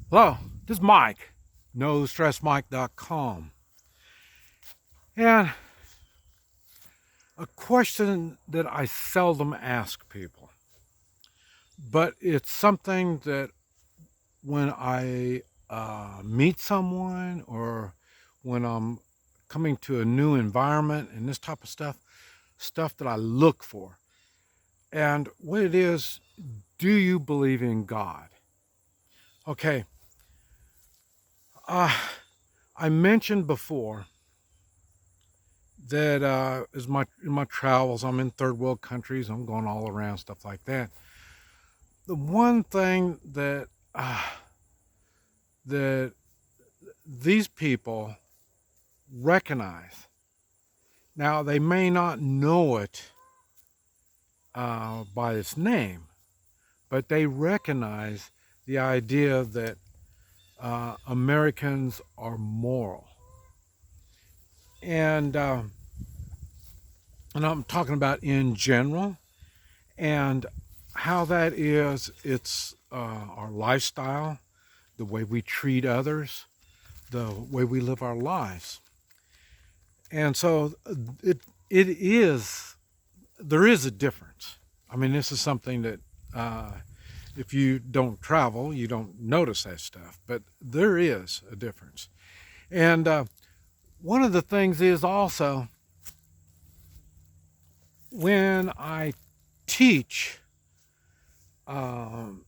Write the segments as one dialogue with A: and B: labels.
A: Hello, this is Mike, NoStressMike.com. And a question that I seldom ask people, but it's something that when I meet someone or when I'm coming to a new environment and this type of stuff that I look for. And what it is, do you believe in God? Okay, uh, I mentioned before that is in my travels. I'm in third world countries. I'm going all around, stuff like that. The one thing that these people recognize, now they may not know it by its name, but they recognize the idea that Americans are moral, and and I'm talking about in general. And how that is, it's our lifestyle, the way we treat others, the way we live our lives. And so it is, there is a difference. I mean, this is something that if you don't travel, you don't notice that stuff, but there is a difference. And one of the things is also when I teach, um,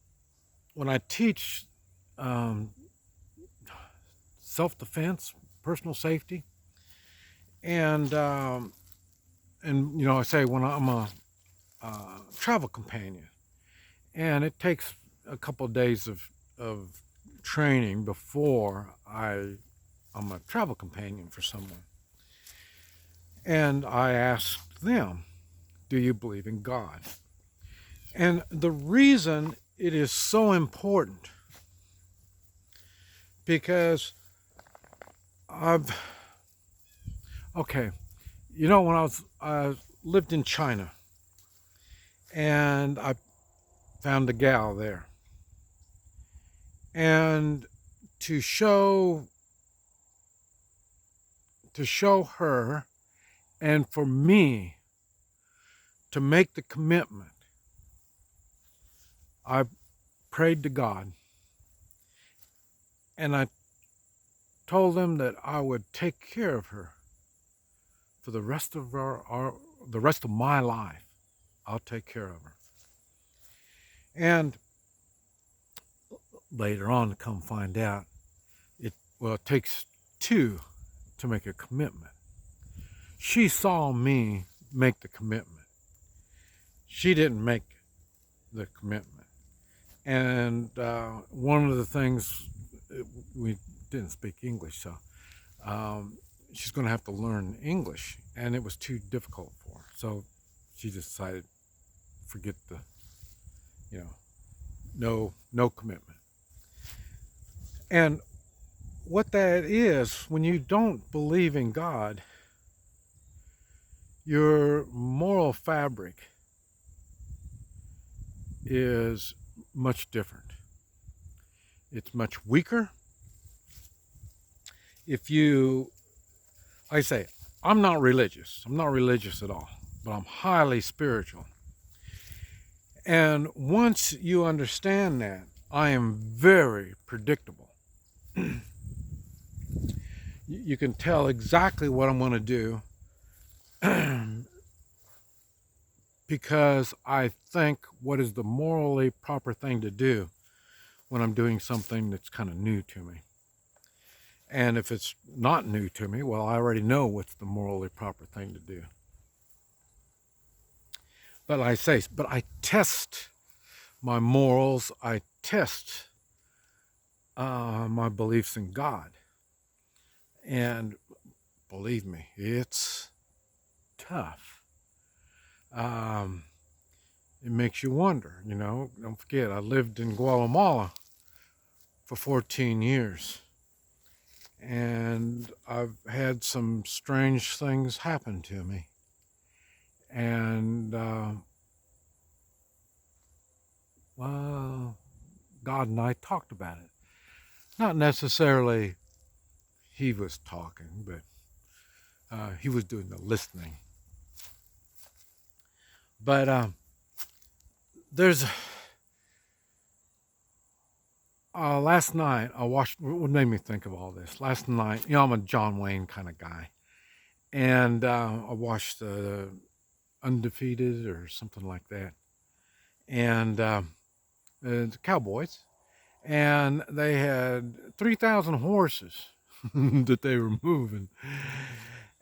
A: when I teach um, self-defense, personal safety, and and I say when I'm a travel companion, and it takes a couple of days of training before I'm a travel companion for someone, and I ask them, "Do you believe in God?" And the reason it is so important because I've okay, when I lived in China, and I found a gal there, and to show her and for me to make the commitment, I prayed to God, and I told him that I would take care of her for the rest of the rest of my life. I'll take care of her. And later on, to come find out, it takes two to make a commitment. She saw me make the commitment. She didn't make the commitment. And one of the things, we didn't speak English, so she's going to have to learn English, and it was too difficult for her. So she decided, forget the, no commitment. And what that is, when you don't believe in God, your moral fabric is much different. It's much weaker. If you, like I say, I'm not religious. I'm not religious at all, but I'm highly spiritual. And once you understand that, I am very predictable. You can tell exactly what I'm going to do because I think what is the morally proper thing to do when I'm doing something that's kind of new to me. And if it's not new to me, well, I already know what's the morally proper thing to do. But I test my morals, I test my beliefs in God. And believe me, it's tough. It makes you wonder, Don't forget, I lived in Guatemala for 14 years. And I've had some strange things happen to me. And, well, God and I talked about it. Not necessarily he was talking, but he was doing the listening. But there's last night I watched. What made me think of all this? Last night, I'm a John Wayne kind of guy, and I watched Undefeated or something like that, and the Cowboys, and they had 3,000 horses that they were moving,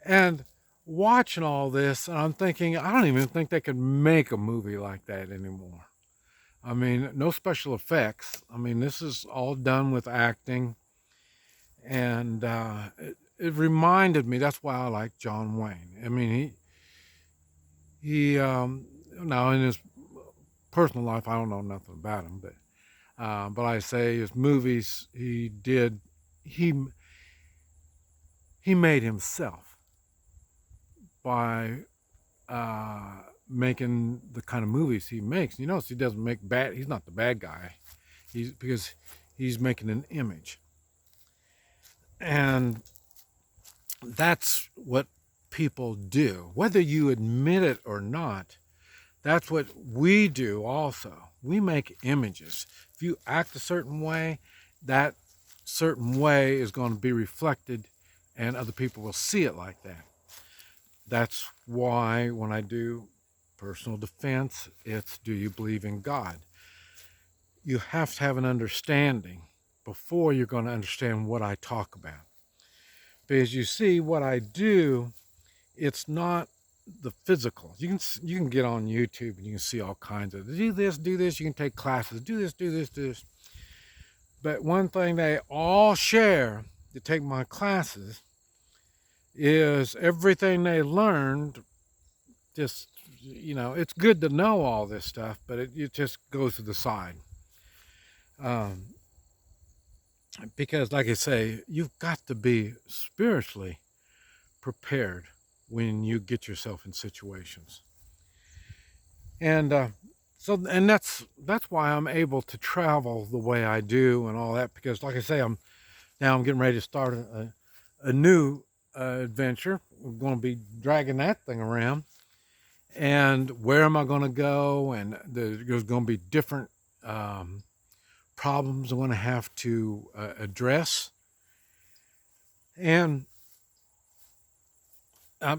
A: and watching all this, and I'm thinking, I don't even think they could make a movie like that anymore. I mean, no special effects. I mean, this is all done with acting, and it reminded me. That's why I like John Wayne. I mean, he now in his personal life, I don't know nothing about him, but I say his movies, he made himself by making the kind of movies he makes. You notice he doesn't make bad. He's not the bad guy. Because he's making an image, and that's what people do, whether you admit it or not. That's what we do also. We make images. If you act a certain way, that certain way is going to be reflected, and other people will see it like that. That's why when I do personal defense, it's, do you believe in God? You have to have an understanding before you're going to understand what I talk about. Because you see, what I do, it's not the physical. You can get on YouTube and you can see all kinds of, do this, you can take classes, do this, do this. But one thing they all share to take my classes is everything they learned. Just, it's good to know all this stuff, but it just goes to the side. Because like I say, you've got to be spiritually prepared when you get yourself in situations. And that's why I'm able to travel the way I do and all that, because like I say, I'm getting ready to start a new adventure. We're going to be dragging that thing around. And where am I going to go? And there's going to be different problems I'm going to have to address. And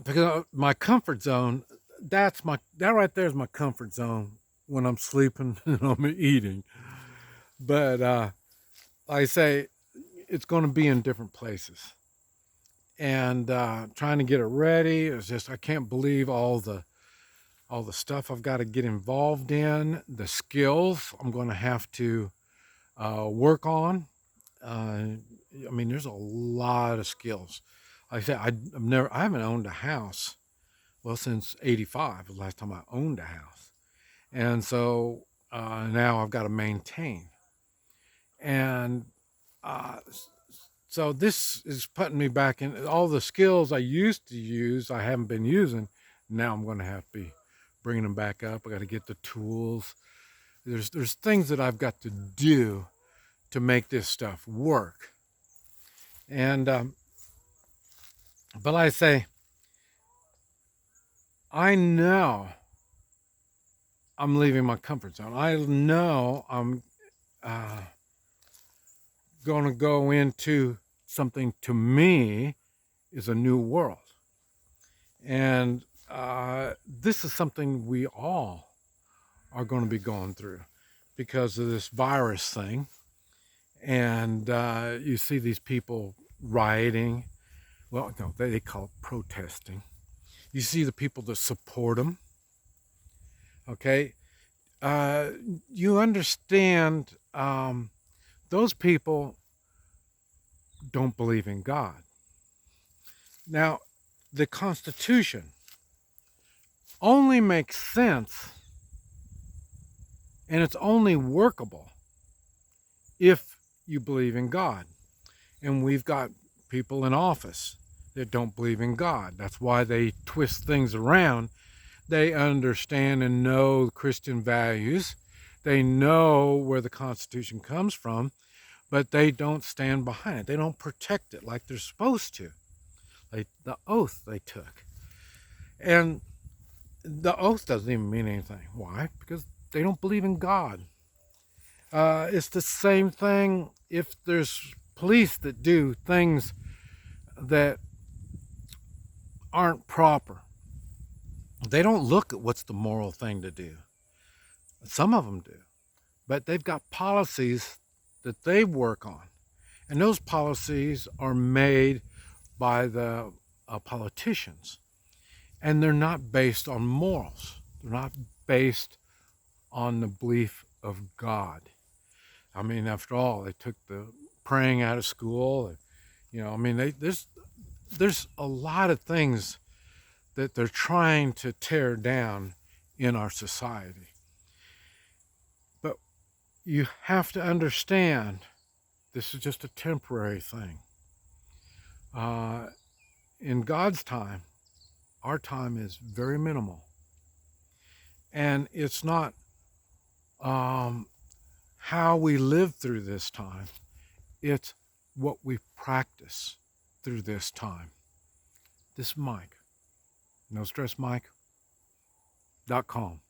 A: because my comfort zone, that right there is my comfort zone when I'm sleeping and I'm eating. But like I say, it's going to be in different places. And trying to get it ready, it's just, I can't believe all the stuff I've got to get involved in, the skills I'm going to have to work on. I mean, there's a lot of skills. Like I said, I haven't owned a house, well, since '85 was the last time I owned a house. And so now I've got to maintain. And so this is putting me back in all the skills I used to use, I haven't been using. Now I'm going to have to be bringing them back up. I got to get the tools. There's things that I've got to do to make this stuff work. And but I say, I know I'm leaving my comfort zone. I know I'm going to go into something, to me, is a new world. And this is something we all are going to be going through because of this virus thing. And you see these people rioting. Well, no, they call it protesting. You see the people that support them. Okay? You understand, those people don't believe in God. Now, the Constitution only makes sense, and it's only workable if you believe in God. And we've got people in office that don't believe in God. That's why they twist things around. They understand and know Christian values. They know where the Constitution comes from, but they don't stand behind it. They don't protect it like they're supposed to, like the oath they took. And the oath doesn't even mean anything. Why? Because they don't believe in God. It's the same thing if there's police that do things that aren't proper. They don't look at what's the moral thing to do. Some of them do, but they've got policies that they work on, and those policies are made by the politicians, and they're not based on morals. They're not based on the belief of God. I mean, after all, they took the praying out of school. I mean, there's a lot of things that they're trying to tear down in our society. But you have to understand this is just a temporary thing. In God's time, our time is very minimal. And it's not how we live through this time, it's what we practice through this time. This is Mike. NoStressMike.com.